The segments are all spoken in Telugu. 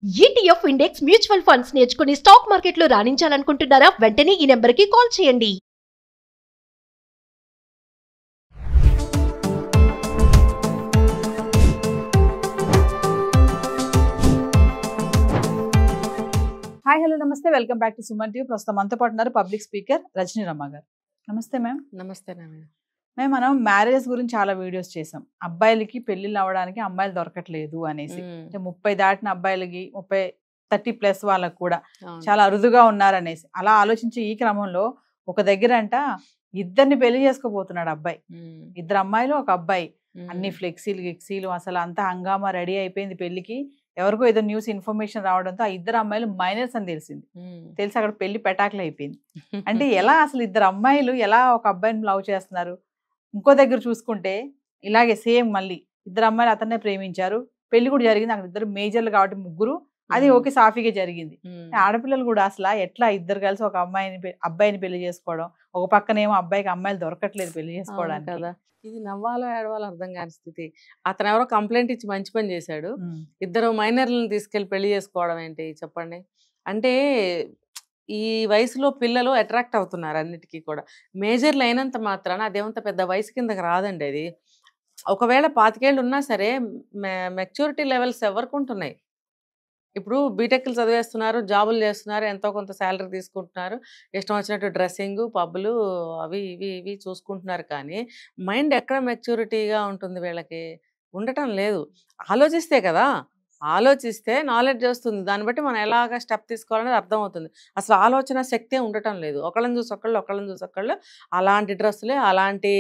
ETF ఇండెక్స్ మ్యూచువల్ ఫండ్స్ నేర్చుకుని స్టాక్ మార్కెట్లో రాణించాలనుకుంటున్నారా? వెంటనే ఈ నెంబర్కి కాల్ చేయండి. హాయ్ హలో నమస్తే welcome back to Suman TV. ప్రస్తుతం మనతో పాటు ఉన్నారు పబ్లిక్ స్పీకర్ రజనీ రమ్మ గారు. నమస్తే మ్యామ్. నమస్తే మేము మనం మ్యారేజెస్ గురించి చాలా వీడియోస్ చేసాం. అబ్బాయిలకి పెళ్లిళ్ళు అవ్వడానికి అమ్మాయిలు దొరకట్లేదు అనేసి, అంటే 30 దాటిన అబ్బాయిలకి 30+ వాళ్ళకి కూడా చాలా అరుదుగా ఉన్నారనేసి అలా ఆలోచించి ఈ క్రమంలో ఒక దగ్గర అంట ఇద్దరిని పెళ్లి చేసుకోబోతున్నాడు అబ్బాయి. ఇద్దరు అమ్మాయిలు ఒక అబ్బాయి. అన్ని ఫ్లెక్సీలు గిక్సీలు అసలు అంతా హంగామా రెడీ అయిపోయింది పెళ్లికి. ఎవరికో ఏదో న్యూస్ ఇన్ఫర్మేషన్ రావడంతో ఆ ఇద్దరు అమ్మాయిలు మైనర్స్ అని తెలిసి అక్కడ పెళ్లి పెటాకులు అయిపోయింది. అంటే ఎలా అసలు ఇద్దరు అమ్మాయిలు ఎలా ఒక అబ్బాయిని లవ్ చేస్తున్నారు? ఇంకో దగ్గర చూసుకుంటే ఇలాగే సేమ్ మళ్ళీ ఇద్దరు అమ్మాయిలు అతన్నే ప్రేమించారు, పెళ్లి కూడా జరిగింది. అక్కడ ఇద్దరు మేజర్లు కాబట్టి ముగ్గురు, అది ఓకే సాఫీగా జరిగింది. ఆడపిల్లలు కూడా అసలు ఎట్లా ఇద్దరు కలిసి ఒక అబ్బాయిని పెళ్లి చేసుకోవడం, ఒక పక్కనేమో అబ్బాయికి అమ్మాయిలు దొరకట్లేదు పెళ్లి చేసుకోవడానికి కదా. ఇది నవ్వాలో ఏడవాలో అర్థం కాని స్థితి. అతను ఎవరో కంప్లైంట్ ఇచ్చి మంచి పని చేశాడు. ఇద్దరు మైనర్లను తీసుకెళ్లి పెళ్లి చేసుకోవడం ఏంటి చెప్పండి. అంటే ఈ వయసులో పిల్లలు అట్రాక్ట్ అవుతున్నారు అన్నిటికీ కూడా. మేజర్లు అయినంత మాత్రాన అదేమంత పెద్ద వయసు కిందకి రాదండి అది. ఒకవేళ 25 ఏళ్ళు ఉన్నా సరే మెచ్యూరిటీ లెవెల్స్ ఎవరికి ఉంటున్నాయి. ఇప్పుడు బీటెక్లు చదివేస్తున్నారు, జాబులు చేస్తున్నారు, ఎంతో కొంత శాలరీ తీసుకుంటున్నారు, ఇష్టం వచ్చినట్టు డ్రెస్సింగ్ పబ్బులు అవి ఇవి చూసుకుంటున్నారు. కానీ మైండ్ ఎక్కడ మెచ్యూరిటీగా ఉంటుంది వీళ్ళకి? ఉండటం లేదు. ఆలోచిస్తే కదా, ఆలోచిస్తే నాలెడ్జ్ వస్తుంది. దాన్ని బట్టి మనం ఎలాగ స్టెప్ తీసుకోవాలనేది అర్థమవుతుంది. అసలు ఆలోచన శక్తే ఉండటం లేదు. ఒకళ్ళని చూసి ఒకళ్ళు అలాంటి డ్రెస్సులే, అలాంటి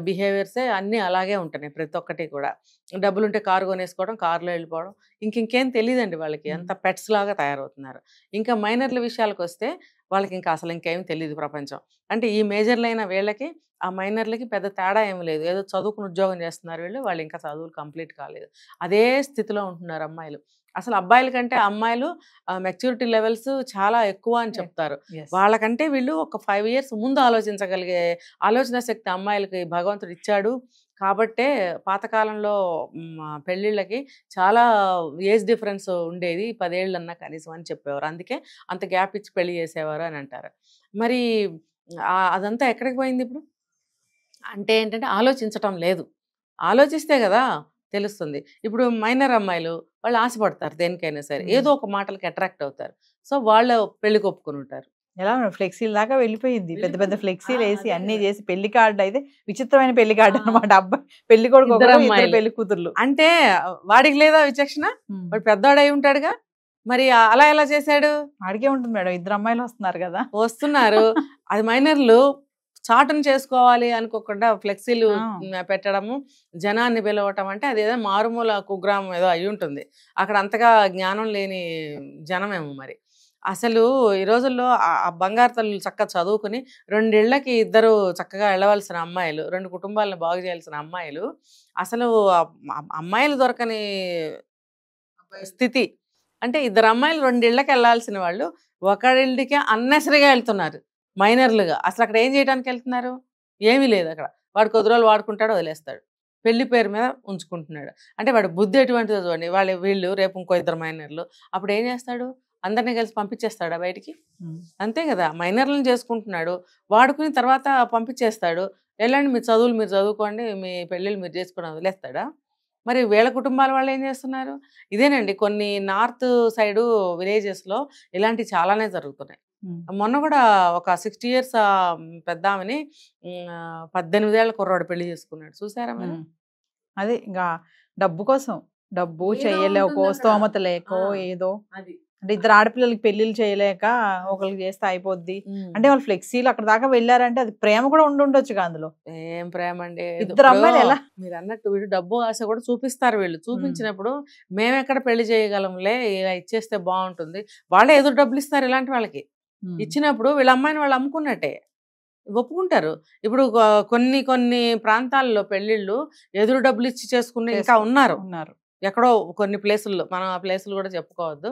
బిహేవియర్సే అన్నీ అలాగే ఉంటున్నాయి ప్రతి ఒక్కటి కూడా. డబ్బులుంటే కారు కొనేసుకోవడం, కారులో వెళ్ళిపోవడం, ఇంకేం తెలియదండి వాళ్ళకి. అంత పెట్స్ లాగా తయారవుతున్నారు. ఇంకా మైనర్ల విషయాలకు వస్తే వాళ్ళకి ఇంకా అసలు ఇంకేం తెలియదు ప్రపంచం. అంటే ఈ మేజర్లైన వీళ్ళకి ఆ మైనర్లకి పెద్ద తేడా ఏమి లేదు. ఏదో చదువుకుని ఉద్యోగం చేస్తున్నారు వాళ్ళు ఇంకా చదువులు కంప్లీట్ కాలేదు. అదే స్థితిలో ఉంటున్నారు అమ్మాయిలు. అసలు అబ్బాయిల కంటే అమ్మాయిలు మెచ్యూరిటీ లెవెల్స్ చాలా ఎక్కువ అని చెప్తారు. వాళ్ళకంటే వీళ్ళు ఒక 5 years ముందు ఆలోచించగలిగే ఆలోచన శక్తి అమ్మాయిలకి భగవంతుడు ఇచ్చాడు. కాబట్టే పాతకాలంలో పెళ్ళిళ్ళకి చాలా ఏజ్ డిఫరెన్స్ ఉండేది, 10 ఏళ్ళన్నా కనీసం అని చెప్పేవారు. అందుకే అంత గ్యాప్ ఇచ్చి పెళ్లి చేసేవారు అని అంటారు. మరి అదంతా ఎక్కడికి పోయింది ఇప్పుడు? అంటే ఏంటంటే ఆలోచించటం లేదు. ఆలోచిస్తే కదా తెలుస్తుంది. ఇప్పుడు మైనర్ అమ్మాయిలు వాళ్ళు ఆశపడతారు దేనికైనా సరే, ఏదో ఒక మాటలకి అట్రాక్ట్ అవుతారు. సో వాళ్ళు పెళ్లికి ఒప్పుకొని ఉంటారు. ఎలా ఫ్లెక్సీల దాకా వెళ్ళిపోయింది. పెద్ద పెద్ద ఫ్లెక్సీలు వేసి అన్ని చేసి పెళ్లి కార్డు అయితే విచిత్రమైన పెళ్లి కార్డు అనమాట. అబ్బాయి పెళ్లి కొడుకు పెళ్లి కూతుర్లు. అంటే వాడికి లేదా విచక్షణ? వాడు పెద్దవాడు అయి ఉంటాడుగా, మరి అలా ఎలా చేశాడు? అడిగే ఉంటుంది మేడం. ఇద్దరు అమ్మాయిలు వస్తున్నారు కదా, వస్తున్నారు. అది మైనర్లు చాటును చేసుకోవాలి అనుకోకుండా ఫ్లెక్సీలు పెట్టడము, జనాన్ని పిలవటం, అంటే అదేదో మారుమూల కుగ్రామం ఏదో అయి ఉంటుంది. అక్కడ అంతగా జ్ఞానం లేని జనమేమో మరి. అసలు ఈ రోజుల్లో ఆ బంగారు తల్లులు చక్కగా చదువుకుని 2 ఏళ్లకి ఇద్దరు చక్కగా వెళ్ళవలసిన అమ్మాయిలు, 2 కుటుంబాలను బాగు చేయాల్సిన అమ్మాయిలు, అసలు అమ్మాయిలు దొరకని స్థితి. అంటే ఇద్దరు అమ్మాయిలు 2 ఏళ్లకి వెళ్ళాల్సిన వాళ్ళు ఒకళ్ళకి అన్నెసరిగా వెళ్తున్నారు మైనర్లుగా. అసలు అక్కడ ఏం చేయడానికి వెళ్తున్నారు? ఏమీ లేదు అక్కడ. వాడు కొద్ది రోజులు వాడుకుంటాడు, వదిలేస్తాడు. పెళ్లి పేరు మీద ఉంచుకుంటున్నాడు. అంటే వాడు బుద్ధి ఎటువంటిదో చూడండి. వీళ్ళు రేపు ఇంకో ఇద్దరు మైనర్లు, అప్పుడు ఏం చేస్తాడు? అందరినీ కలిసి పంపించేస్తాడా బయటికి? అంతే కదా. మైనర్లను చేసుకుంటున్నాడు, వాడుకుని తర్వాత పంపించేస్తాడు. వెళ్ళండి మీ చదువులు మీరు చదువుకోండి, మీ పెళ్ళిళ్ళు మీరు చేసుకుని వదిలేస్తాడా? మరి వీళ్ళ కుటుంబాల వాళ్ళు ఏం చేస్తున్నారు? ఇదేనండి కొన్ని నార్త్ సైడు విలేజెస్లో ఇలాంటివి చాలానే జరుగుతున్నాయి. మొన్న కూడా ఒక 60 years పెద్ద ఆమెని 18 ఏళ్ల కుర్రాడు పెళ్లి చేసుకున్నాడు. చూసారా మరి? అదే ఇంకా డబ్బు కోసం, డబ్బు చేయలేకో స్తోమత లేకో ఏదో. అంటే ఇద్దరు ఆడపిల్లలకి పెళ్లిళ్ళు చేయలేక ఒకరికి చేస్తే అయిపోద్ది అంటే వాళ్ళు ఫ్లెక్సీలు అక్కడ దాకా వెళ్ళారంటే అది ప్రేమ కూడా ఉండొచ్చు. అందులో ఏం ప్రేమ అండి? ఇద్దరు అమ్మాయిలు ఎలా మీరు అన్నట్టు వీళ్ళు డబ్బు ఆశ కూడా చూపిస్తారు. వీళ్ళు చూపించినప్పుడు మేమెక్కడ పెళ్లి చేయగలంలే, ఇలా ఇచ్చేస్తే బాగుంటుంది, వాళ్ళే ఎదురు డబ్బులు ఇస్తారు ఇలాంటి వాళ్ళకి. ఇచ్చినప్పుడు వీళ్ళ అమ్మాయిని వాళ్ళు అమ్ముకున్నట్టే, ఒప్పుకుంటారు. ఇప్పుడు కొన్ని ప్రాంతాల్లో పెళ్లిళ్ళు ఎదురు డబ్బులు ఇచ్చి చేసుకుని ఇంకా ఉన్నారు. ఎక్కడో కొన్ని ప్లేసుల్లో, మనం ఆ ప్లేసులు కూడా చెప్పుకోవద్దు,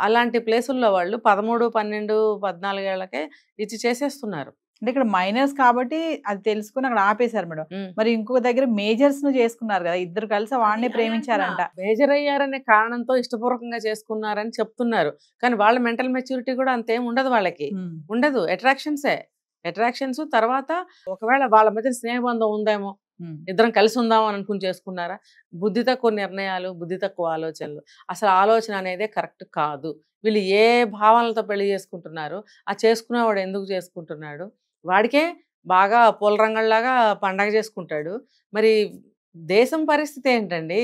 అలాంటి ప్లేసుల్లో వాళ్ళు 13, 12, 14 ఏళ్లకే ఇచ్చి చేసేస్తున్నారు. అంటే ఇక్కడ మైనర్స్ కాబట్టి అది తెలుసుకుని అక్కడ ఆపేశారు మేడం. మరి ఇంకొక దగ్గర మేజర్స్ ను చేసుకున్నారు కదా, ఇద్దరు కలిసి వాడిని ప్రేమించారంట. మేజర్ అయ్యారనే కారణంతో ఇష్టపూర్వకంగా చేసుకున్నారని చెప్తున్నారు. కానీ వాళ్ళ మెంటల్ మెచ్యూరిటీ కూడా అంతేం ఉండదు, వాళ్ళకి ఉండదు. అట్రాక్షన్స్ తర్వాత ఒకవేళ వాళ్ళ మధ్య స్నేహబంధం ఉందేమో, ఇద్దరం కలిసి ఉందాం అని అనుకుని చేసుకున్నారా? బుద్ధి తక్కువ నిర్ణయాలు, బుద్ధి తక్కువ ఆలోచనలు. అసలు ఆలోచన అనేదే కరెక్ట్ కాదు. వీళ్ళు ఏ భావనలతో పెళ్లి చేసుకుంటున్నారు, ఆ చేసుకునేవాడు ఎందుకు చేసుకుంటున్నాడు? వాడికే బాగా పూలరంగంలాగా పండగ చేసుకుంటాడు. మరి దేశం పరిస్థితి ఏంటండి?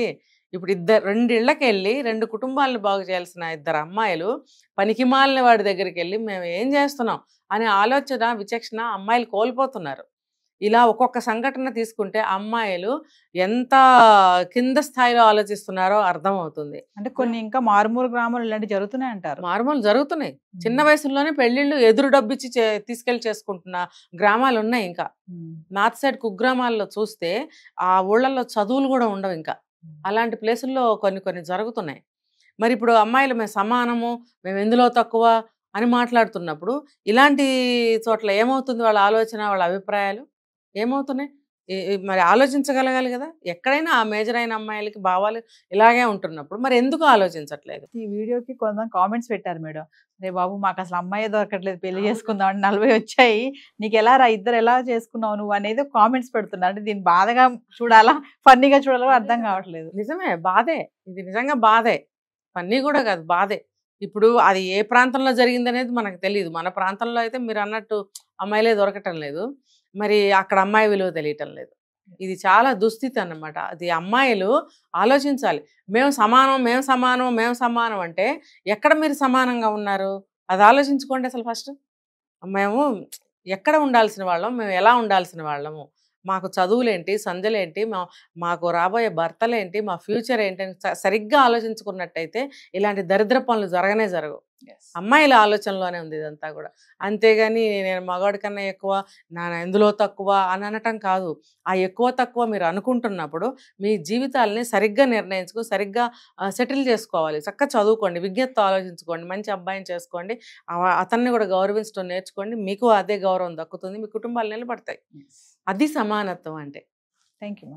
ఇప్పుడు రెండిళ్ళకి వెళ్ళి 2 కుటుంబాలను బాగు చేయాల్సిన ఇద్దరు అమ్మాయిలు పనికిమాలిన వాడి దగ్గరికి వెళ్ళి మేము ఏం చేస్తున్నాం అనే ఆలోచన, విచక్షణ అమ్మాయిలు కోల్పోతున్నారు. ఇలా ఒక్కొక్క సంఘటన తీసుకుంటే అమ్మాయిలు ఎంత కింద స్థాయిలో ఆలోచిస్తున్నారో అర్థమవుతుంది. అంటే కొన్ని ఇంకా మారుమూల గ్రామాలు ఇలాంటివి జరుగుతున్నాయి అంటారు. మారుమూలు జరుగుతున్నాయి. చిన్న వయసులోనే పెళ్లిళ్ళు ఎదురు డబ్బిచ్చి తీసుకెళ్లి చేసుకుంటున్న గ్రామాలు ఉన్నాయి. ఇంకా నార్త్ సైడ్ కుగ్రామాల్లో చూస్తే ఆ ఊళ్ళల్లో చదువులు కూడా ఉండవు. ఇంకా అలాంటి ప్లేసుల్లో కొన్ని జరుగుతున్నాయి. మరి ఇప్పుడు అమ్మాయిలు మేము సమానము, మేము ఎందులో తక్కువ అని మాట్లాడుతున్నప్పుడు ఇలాంటి చోట్ల ఏమవుతుంది? వాళ్ళ ఆలోచన, వాళ్ళ అభిప్రాయాలు ఏమవుతున్నాయి? మరి ఆలోచించగలగాలి కదా. ఎక్కడైనా ఆ మేజర్ అయిన అమ్మాయిలకి భావాలు ఇలాగే ఉంటున్నప్పుడు మరి ఎందుకు ఆలోచించట్లేదు? ఈ వీడియోకి కొంతమంది కామెంట్స్ పెట్టారు మేడం, రే బాబు మాకు అసలు అమ్మాయి దొరకట్లేదు, పెళ్లి చేసుకుందాం అంటే 40 వచ్చాయి, నీకు ఎలా రా, ఇద్దరు ఎలా చేసుకున్నావు నువ్వు అనేది కామెంట్స్ పెడుతున్నారు. అంటే దీన్ని బాధగా చూడాలా, ఫన్నీగా చూడాలో అర్థం కావట్లేదు. నిజమే, బాధే. ఇది నిజంగా బాధే, ఫన్నీ కూడా కాదు, బాధే. ఇప్పుడు అది ఏ ప్రాంతంలో జరిగిందనేది మనకు తెలియదు. మన ప్రాంతంలో అయితే మీరు అన్నట్టు అమ్మాయిలే దొరకటం లేదు, మరి అక్కడ అమ్మాయి విలువ తెలియటం లేదు. ఇది చాలా దుస్థితి అన్నమాట. అది అమ్మాయిలు ఆలోచించాలి. మేము సమానం అంటే ఎక్కడ మీరు సమానంగా ఉన్నారు? అది ఆలోచించుకోండి అసలు ఫస్ట్. మేము ఎక్కడ ఉండాల్సిన వాళ్ళం, మేము ఎలా ఉండాల్సిన వాళ్ళము, మాకు చదువులేంటి, సంధ్యలేంటి, మాకు రాబోయే భర్తలేంటి, మా ఫ్యూచర్ ఏంటి అని సరిగ్గా ఆలోచించుకున్నట్టయితే ఇలాంటి దరిద్ర పనులు జరగవు. అమ్మాయిల ఆలోచనలోనే ఉంది ఇదంతా కూడా. అంతేగాని నేను మగవాడి కన్నా ఎక్కువ, నా ఎందులో తక్కువ అని అనటం కాదు. ఆ ఎక్కువ తక్కువ మీరు అనుకుంటున్నప్పుడు మీ జీవితాలని సరిగ్గా నిర్ణయించుకో, సరిగ్గా సెటిల్ చేసుకోవాలి. చక్కగా చదువుకోండి, విజ్ఞతతో ఆలోచించుకోండి, మంచి అబ్బాయిని చేసుకోండి, అతన్ని కూడా గౌరవించడం నేర్చుకోండి. మీకు అదే గౌరవం దక్కుతుంది, మీ కుటుంబాలు నిలబడతాయి. అది సమానత్వం అంటే. Thank you.